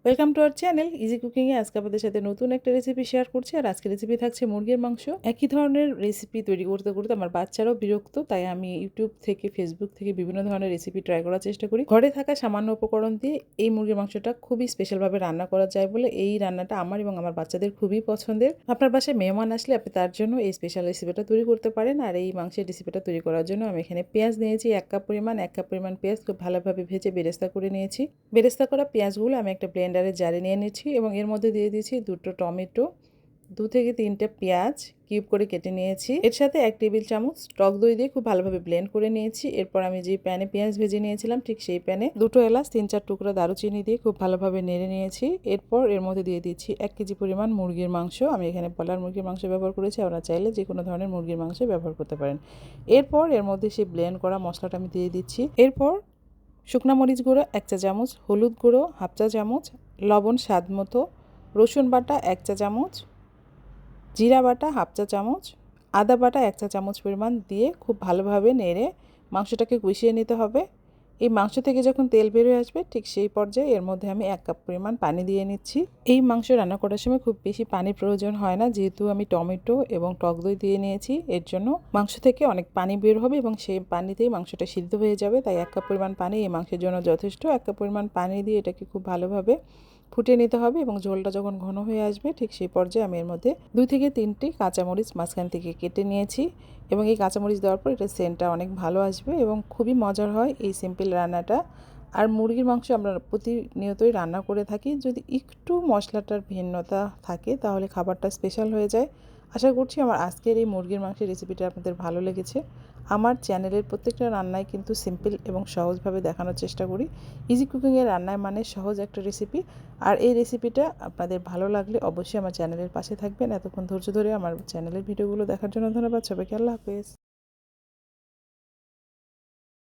Welcome to our channel easy কুকিংয়ে। আজকে আপনাদের সাথে নতুন একটা রেসিপি শেয়ার করছি। আর আজকের রেসিপি থাকছে মুরগির মাংস। একই ধরনের রেসিপি তৈরি করতে করতে আমার বাচ্চারাও বিরক্ত, তাই আমি ইউটিউব থেকে, ফেসবুক থেকে বিভিন্ন ধরনের রেসিপি ট্রাই করার চেষ্টা করি। ঘরে থাকা সামান্য উপকরণ দিয়ে এই মুরগির মাংসটা খুবই স্পেশালভাবে রান্না করা যায় বলে এই রান্নাটা আমার এবং আমার বাচ্চাদের খুবই পছন্দের। আপনার বাসায় মেহমান আসলে আপনি তার জন্য এই স্পেশাল রেসিপিটা তৈরি করতে পারেন। আর এই মাংসের রেসিপিটা তৈরি করার জন্য আমি এখানে পেঁয়াজ নিয়েছি 1 কাপ পরিমাণ পেঁয়াজ খুব ভালোভাবে ভেজে বেরেস্তা করে নিয়েছি। বেরেস্তা করা পেঁয়াজগুলো আমি একটা ব্লেন্ডারে জারে নিয়ে নিচ্ছি এবং এর মধ্যে দিয়ে দিচ্ছি 2টো টমেটো, 2 থেকে 3টে পেঁয়াজ কিউব করে কেটে নিয়েছি। এর সাথে 1 টেবিল চামচ টক দই দিয়ে খুব ভালোভাবে ব্লেন্ড করে নিয়েছি। এরপর আমি যে প্যানে পেঁয়াজ ভেজে নিয়েছিলাম ঠিক সেই প্যানে 2টো এলাচ, 3-4 টুকরা দারুচিনি দিয়ে খুব ভালোভাবে নেড়ে নিয়েছি। এরপর এর মধ্যে দিয়ে দিচ্ছি 1 কেজি পরিমাণ মুরগির মাংস। আমি এখানে ব্রয়লার মুরগির মাংস ব্যবহার করেছি, আপনারা চাইলে যে কোনো ধরনের মুরগির মাংস ব্যবহার করতে পারেন। এরপর এর মধ্যে সেই ব্লেন্ড করা মশলাটা আমি দিয়ে দিচ্ছি। এরপর শুকনা মরিচ গুঁড়ো 1 চা চামচ, হলুদ গুঁড়ো 1/2 চা চামচ, লবণ স্বাদ মতো, রসুন বাটা 1 চা চামচ, জিরা বাটা 1/2 চা চামচ, আদা বাটা 1 চা চামচ পরিমাণ দিয়ে খুব ভালোভাবে নেড়ে মাংসটাকে কষিয়ে নিতে হবে। এই মাংস থেকে যখন তেল বেরিয়ে আসবে ঠিক সেই পর্যায়ে এর মধ্যে আমি 1 কাপ পরিমাণ পানি দিয়ে নিচ্ছি। এই মাংস রান্না করার সময় খুব বেশি পানির প্রয়োজন হয় না, যেহেতু আমি টমেটো এবং টক দই দিয়ে নিয়েছি। এর জন্য মাংস থেকে অনেক পানি বের হবে এবং সেই পানিতেই মাংসটা সিদ্ধ হয়ে যাবে। তাই 1 কাপ পরিমাণ পানি এই মাংসের জন্য যথেষ্ট। 1 কাপ পরিমাণ পানি দিয়ে এটাকে খুব ভালোভাবে ফুটিয়ে নিতে হবে এবং ঝোলটা যখন ঘন হয়ে আসবে ঠিক সেই পর্যায়ে আমি এর মধ্যে 2 থেকে 3টি কাঁচামরিচ মাঝখান থেকে কেটে নিয়েছি এবং এই কাঁচামরিচ দেওয়ার পর এটা সেন্টটা অনেক ভালো আসবে এবং খুবই মজার হয় এই সিম্পল রান্নাটা। আর মুরগির মাংস আমরা প্রতিনিয়তই রান্না করে থাকি, যদি একটু মশলাটার ভিন্নতা থাকে তাহলে খাবারটা স্পেশাল হয়ে যায়। আশা করছি আমার আজকের এই মুরগির মাংসের রেসিপিটা আপনাদের ভালো লেগেছে। আমার চ্যানেলের প্রত্যেকটা রান্নায় কিন্তু সিম্পল এবং সহজভাবে দেখানোর চেষ্টা করি। ইজি কুকিংয়ের রান্নায় মানে সহজ একটা রেসিপি। আর এই রেসিপিটা আপনাদের ভালো লাগলে অবশ্যই আমার চ্যানেলের পাশে থাকবেন। এতক্ষণ ধৈর্য ধরে আমার চ্যানেলের ভিডিওগুলো দেখার জন্য ধন্যবাদ। সবাইকে আল্লাহ হাফেজ।